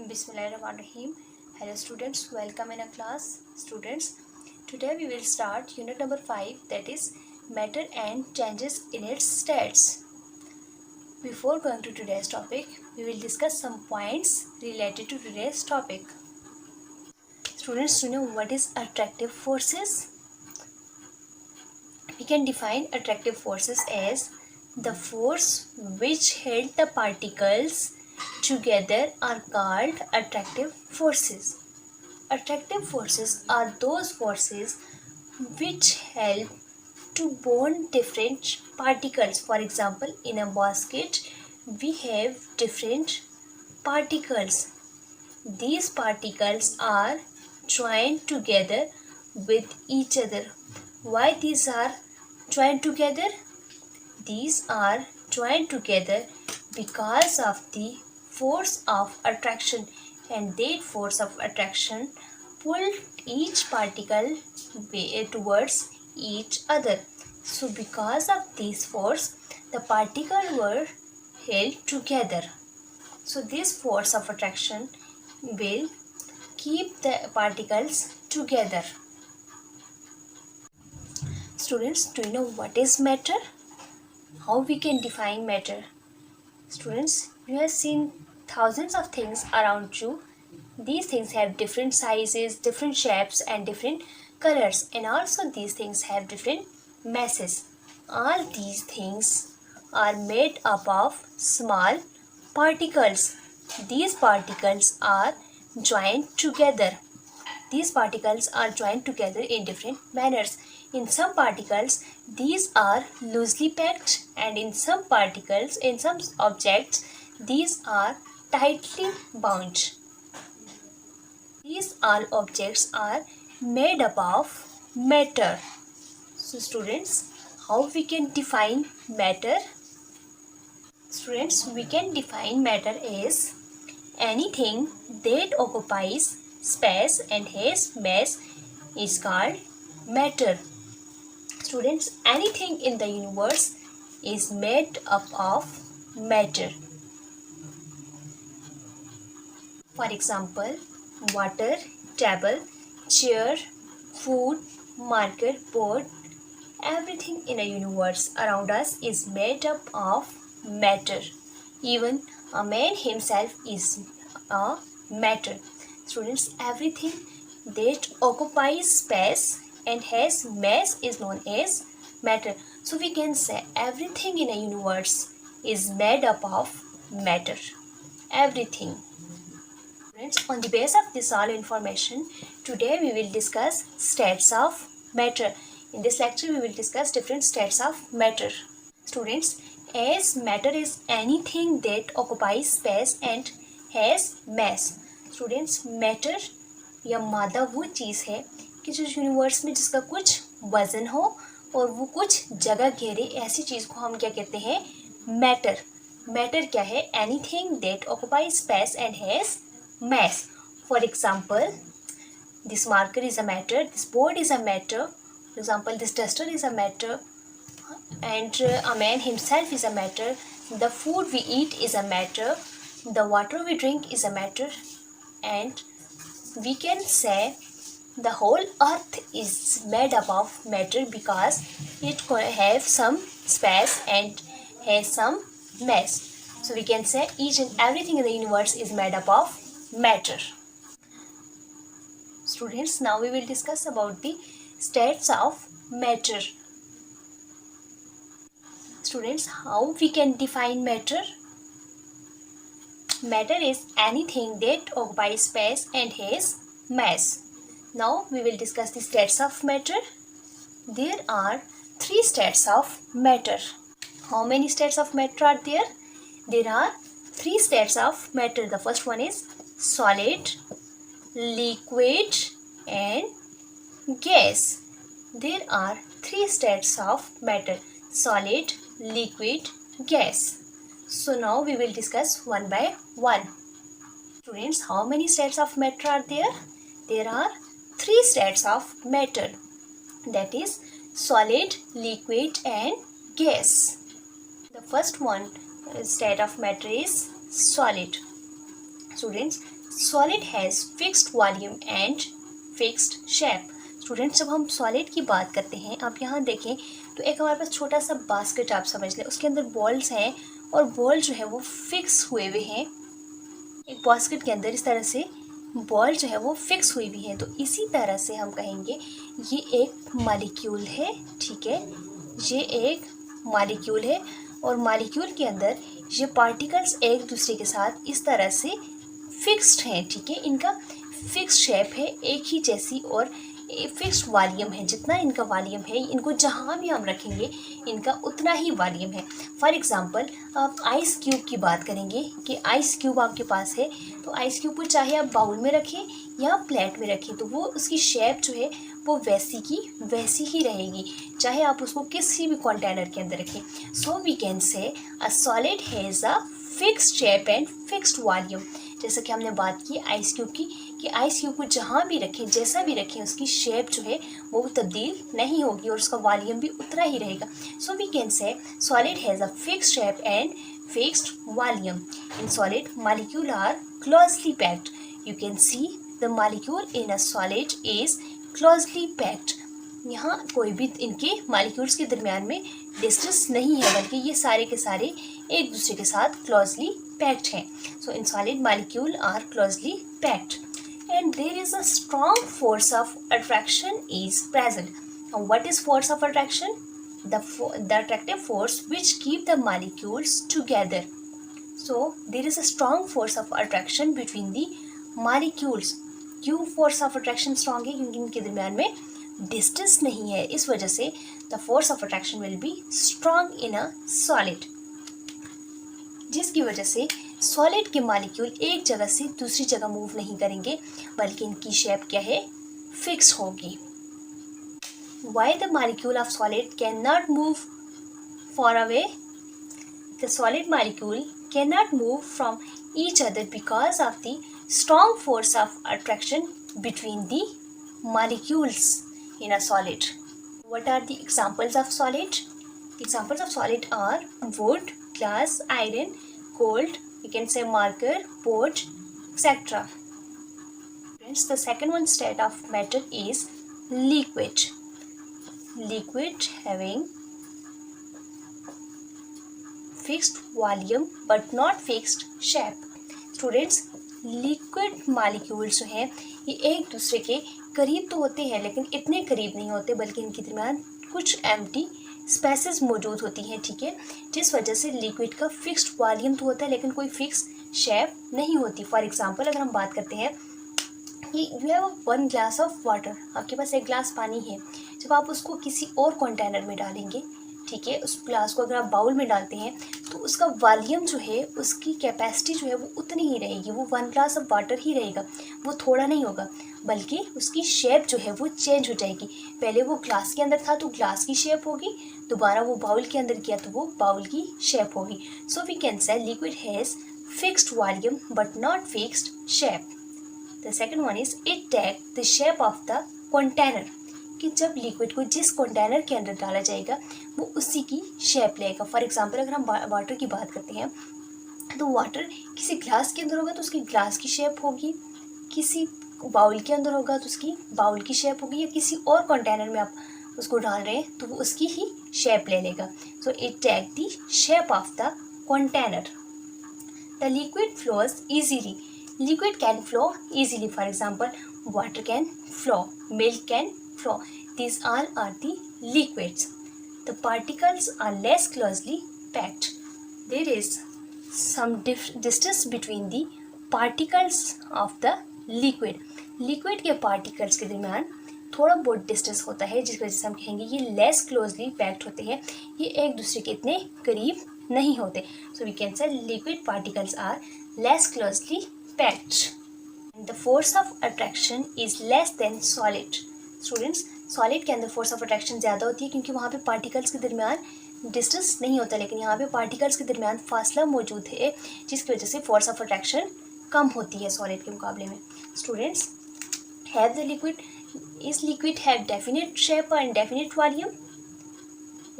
Bismillahirrahmanirrahim. Hello students, welcome in a class. Students, today we will start unit number 5, that is matter and changes in its states. Before going to today's topic, we will discuss some points related to today's topic. Students, to know what is attractive forces? We can define attractive forces as the force which held the particles together are called attractive forces. Attractive forces are those forces which help to bond different particles. For example, in a basket, we have different particles. These particles are joined together with each other. Why these are joined together? These are joined together because of the force of attraction, and that force of attraction pulled each particle towards each other. So because of this force, the particles were held together. So this force of attraction will keep the particles together. Students, do you know what is matter? How we can define matter? Students, you have seen thousands of things around you. These things have different sizes, different shapes and different colors, and also these things have different masses. All these things are made up of small particles. These particles are joined together. These particles are joined together in different manners. In some particles, these are loosely packed, and in some particles, in some objects, these are tightly bound. These all objects are made up of matter. So students, how we can define matter? Students, we can define matter as anything that occupies space and has mass is called matter. Students, anything in the universe is made up of matter. For example, water, table, chair, food, market, board, everything in a universe around us is made up of matter. Even a man himself is a matter. Students, everything that occupies space and has mass is known as matter. So we can say everything in a universe is made up of matter. Everything. Friends, on the basis of this all information, today we will discuss states of matter. In this lecture, we will discuss different states of matter. Students, as matter is anything that occupies space and has mass. Students, matter या मादा वो चीज़ है कि जो universe में जिसका कुछ वजन हो और वो कुछ जगह घेरे, ऐसी चीज़ को हम क्या कहते हैं? मैटर. मैटर क्या है? Anything that occupies space and has mass. For example, this marker is a matter, this board is a matter, for example this duster is a matter, and a man himself is a matter, the food we eat is a matter, the water we drink is a matter, and we can say the whole earth is made up of matter because it have some space and has some mass. So we can say each and everything in the universe is made up of matter. Students, now we will discuss about the states of matter. Students, how we can define matter? Matter is anything that occupies space and has mass. Now we will discuss the states of matter. There are 3 states of matter. How many states of matter are there? There are 3 states of matter. The first one is solid, liquid and gas. There are 3 states of matter: solid, liquid, gas. So now we will discuss one by one. Students, how many states of matter are there? There are 3 states of matter, that is solid, liquid and gas. The first one state of matter is solid. Students, solid has fixed volume and fixed shape. Students, जब हम solid की बात करते हैं, आप यहाँ देखें तो एक हमारे पास छोटा सा बास्केट आप समझ लें, उसके अंदर बॉल्स हैं और बॉल जो है वो फिक्स हुए हुए हैं। एक बास्केट के अंदर इस तरह से बॉल जो है वो फिक्स हुई हुई है। तो इसी तरह से हम कहेंगे ये एक मॉलिक्यूल है, ठीक है, ये एक मॉलिक्यूल है और मॉलिक्यूल के अंदर ये पार्टिकल्स एक दूसरे के साथ इस तरह से फिक्स्ड हैं, ठीक है, इनका फिक्स शेप है एक ही जैसी और फिक्स्ड वॉल्यूम है। जितना इनका वॉल्यूम है, इनको जहाँ भी हम रखेंगे इनका उतना ही वॉल्यूम है। फॉर एग्जांपल, आप आइस क्यूब की बात करेंगे कि आइस क्यूब आपके पास है, तो आइस क्यूब को चाहे आप बाउल में रखें या प्लेट में रखें, तो वो उसकी शेप जो है वो वैसी की वैसी ही रहेगी, चाहे आप उसको किसी भी कंटेनर के अंदर रखें। सो we can say a solid has a fixed shape and fixed volume. जैसा कि हमने बात की आइस क्यूब की, कि आइस क्यूब को जहाँ भी रखें, जैसा भी रखें, उसकी शेप जो है वो तब्दील नहीं होगी और उसका वॉल्यूम भी उतना ही रहेगा। So we can say solid has a fixed shape and fixed volume. In solid molecule are closely packed. You can see the molecule in a solid is closely packed. यहाँ कोई भी इनके मॉलिक्यूल्स के दरमियान में डिस्टेंस नहीं है, बल्कि ये सारे के सारे एक दूसरे के साथ क्लोजली पैक्ड हैं। So in solid molecule are closely packed and there is a strong force of attraction is present. Now what is force of attraction? The attractive force which keep the molecules together. So there is a strong force of attraction between the molecules. क्यों force of attraction strong है? क्योंकि इनके दरमियान में distance नहीं है, इस वजह से the force of attraction will be strong in a solid, जिसकी वजह से सॉलिड के मॉलिक्यूल एक जगह से दूसरी जगह मूव नहीं करेंगे, बल्कि इनकी शेप क्या है, फिक्स होगी। Why the molecule of solid cannot move far away? The solid molecule cannot move from each other because of the strong force of attraction between the molecules in a solid. What are the examples of solid? Examples of solid are wood, glass, iron, gold, you can say marker, board, etc. Friends, the second one state of matter is liquid. Liquid having fixed volume but not fixed shape. Students, liquid molecules जो हैं ये एक दूसरे के करीब तो होते हैं, लेकिन इतने करीब नहीं होते, बल्कि इनके दरमियान कुछ एम्प्टी स्पेसेस मौजूद होती हैं, ठीक है, जिस वजह से लिक्विड का फिक्स्ड वॉल्यूम तो होता है लेकिन कोई फिक्स शेप नहीं होती। फॉर एग्जांपल, अगर हम बात करते हैं कि you have 1 glass of water, आपके पास 1 ग्लास पानी है, जब आप उसको किसी और कंटेनर में डालेंगे, ठीक है, उस ग्लास को अगर आप बाउल में डालते हैं तो उसका वॉल्यूम जो है, उसकी कैपेसिटी जो है वो उतनी ही रहेगी, वो 1 ग्लास ऑफ वाटर ही रहेगा, वो थोड़ा नहीं होगा, बल्कि उसकी शेप जो है वो चेंज हो जाएगी। पहले वो ग्लास के अंदर था तो ग्लास की शेप होगी, दोबारा वो बाउल के अंदर किया तो वो बाउल की शेप होगी। So we can say liquid has fixed volume but not fixed shape. The second one is it take the shape of the container, कि जब लिक्विड को जिस कंटेनर के अंदर डाला जाएगा वो उसी की शेप लेगा। फॉर एग्जांपल, अगर हम वाटर की बात करते हैं तो वाटर किसी ग्लास के अंदर होगा तो उसकी ग्लास की शेप होगी, किसी बाउल के अंदर होगा तो उसकी बाउल की शेप होगी, या किसी और कंटेनर में आप उसको डाल रहे हैं तो वो उसकी ही शेप ले लेगा। So it take the shape of the container. The liquid flows easily, liquid can flow easily. For example, water can flow, milk can flow. These all are the liquids. The particles are less closely packed. There is some distance between the particles of the liquid. Liquid के particles के दरमियान थोड़ा बहुत distance होता है, जिस वजह से हम कहेंगे ये लेस क्लोजली पैक्ड होते हैं, ये एक दूसरे के इतने करीब नहीं होते। So we can say liquid particles are less closely packed. The force of attraction is less than solid. Students, solid के अंदर force of attraction ज़्यादा होती है क्योंकि वहाँ पे particles के दरमियान distance नहीं होता, लेकिन यहाँ पे particles के दरमियान फासला मौजूद है, जिसकी वजह से force of attraction कम होती है solid के मुकाबले में। Students, is liquid have definite shape and definite volume?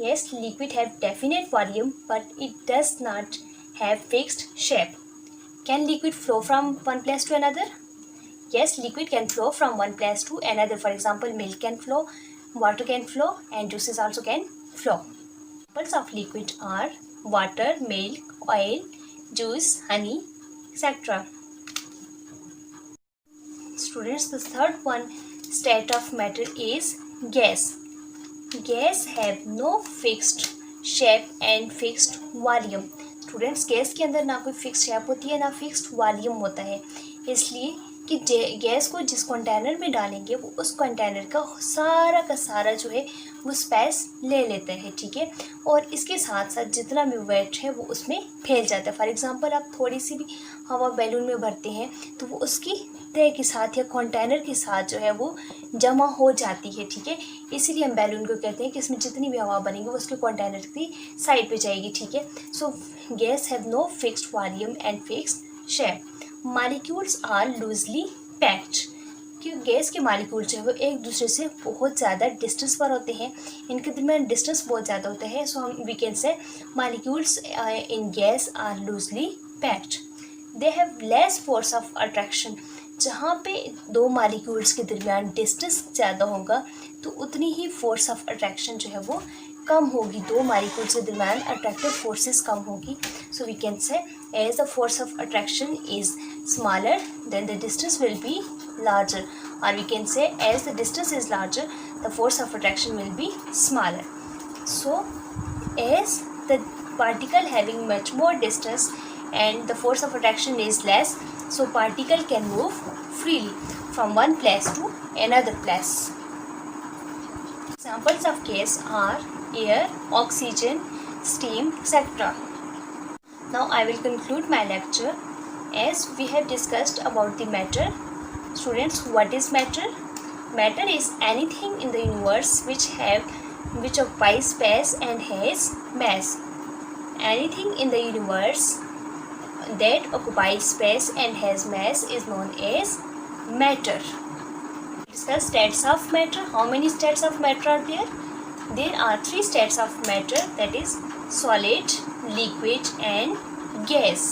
Yes, liquid have definite volume, but it does not have fixed shape. Can liquid flow from one place to another? Yes, liquid can flow from one place to another. For example, milk can flow, water can flow, and juices also can flow. Examples of liquid are water, milk, oil, juice, honey, etc. Students, the third one state of matter is gas. Gas have no fixed shape and fixed volume. Students, gas के अंदर ना कोई fix shape होती है ना fixed volume होता है, इसलिए कि गैस को जिस कंटेनर में डालेंगे वो उस कंटेनर का सारा जो है वो स्पेस ले लेता है, ठीक है। और इसके साथ साथ जितना भी वेट है वो उसमें फैल जाता है। फॉर एग्जांपल, आप थोड़ी सी भी हवा बैलून में भरते हैं तो वो उसकी तय के साथ या कंटेनर के साथ जो है वो जमा हो जाती है, ठीक है। इसीलिए हम बैलून को कहते हैं कि इसमें जितनी भी हवा बनेगी वो उसके कंटेनर की साइड पे जाएगी, ठीक है। So gas have no fixed volume and fixed shape. Molecules are loosely packed, क्योंकि गैस के मॉलिक्यूल जो है वो एक दूसरे से बहुत ज़्यादा डिस्टेंस पर होते हैं, इनके दरमियान डिस्टेंस बहुत ज़्यादा होता है। सो हम we can say molecules in gas are loosely packed. They have less force of attraction. जहाँ पे दो मॉलिक्यूल्स के दरमियान डिस्टेंस ज़्यादा होगा तो उतनी ही फोर्स ऑफ अट्रैक्शन जो है वो कम होगी, दो मॉलिक्यूल्स के दरमियान अट्रैक्टिव फोर्सेस कम होगी। So we can say as the force of attraction is smaller than the distance will be larger, or we can say as the distance is larger the force of attraction will be smaller. So as the particle having much more distance and the force of attraction is less, so particle can move freely from one place to another place. Examples of gas are air, oxygen, steam, etc. Now I will conclude my lecture as we have discussed about the matter. Students, what is matter? Matter is anything in the universe which occupies space and has mass. Anything in the universe that occupies space and has mass is known as matter. Discuss states of matter. How many states of matter are there? There are 3 states of matter, that is solid, liquid and gas.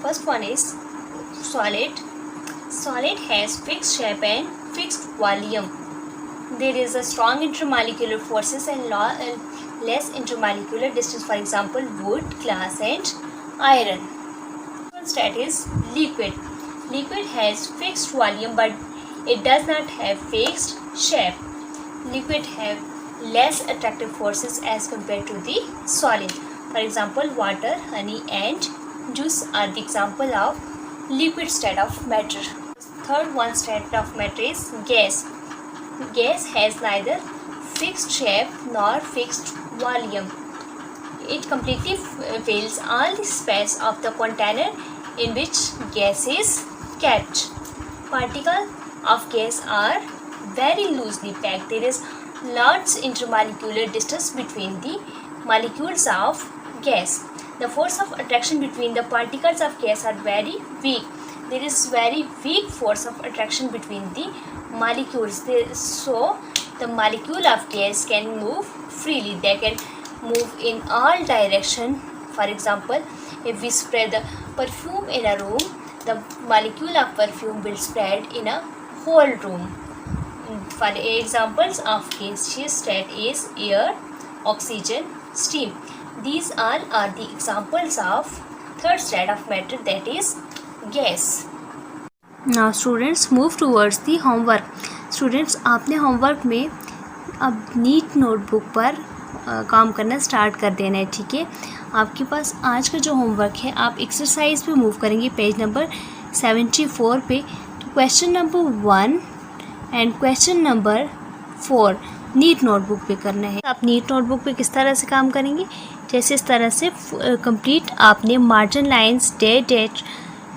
First one is solid. Solid has fixed shape and fixed volume. There is a strong intermolecular forces and less intermolecular distance. For example, wood, glass and iron. First state is liquid. Liquid has fixed volume but it does not have fixed shape. Liquid have less attractive forces as compared to the solid. For example, water, honey and juice are the example of liquid state of matter. Third one state of matter is gas. Gas has neither fixed shape nor fixed volume. It completely fills all the space of the container in which gas is kept. Particles of gas are very loosely packed. There is large intermolecular distance between the molecules of gas. The force of attraction between the particles of gas are very weak. There is very weak force of attraction between the molecules. So the molecule of gas can move freely. They can move in all direction. For example, if we spread the perfume in a room, the molecule of perfume will spread in a whole room. For examples of gaseous state is air, oxygen, steam. These all are the examples of third state of matter, that is gas. Now students, move towards the homework. Students, आपने homework में अब NEET notebook पर काम करना start कर देना है, ठीक है। आपके पास आज का जो होमवर्क है, आप एक्सरसाइज पे मूव करेंगे पेज नंबर 74 पे। तो question number 1 and question number 4 neat notebook पे करना है। आप नीट नोटबुक पे किस तरह से काम करेंगे, जैसे इस तरह से कंप्लीट आपने मार्जिन लाइंस डेट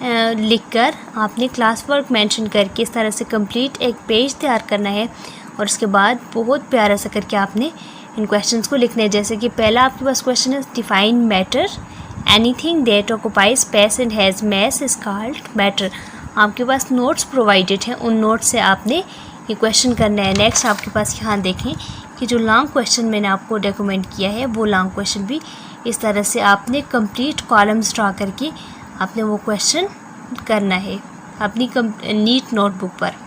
लिखकर आपने क्लास वर्क मेंशन करके इस तरह से कंप्लीट एक पेज तैयार करना है। और उसके बाद बहुत प्यारा सा करके आपने इन क्वेश्चंस को लिखना है। जैसे कि पहला आपके पास क्वेश्चन है, define matter, anything that occupies space and has mass is called matter. आपके पास नोट्स प्रोवाइडेड हैं, उन नोट्स से आपने ये क्वेश्चन करना है। नेक्स्ट आपके पास यहाँ देखें कि जो लॉन्ग क्वेश्चन मैंने आपको डॉक्यूमेंट किया है, वो लॉन्ग क्वेश्चन भी इस तरह से आपने कंप्लीट कॉलम्स ड्रा करके आपने वो क्वेश्चन करना है अपनी नीट नोटबुक पर।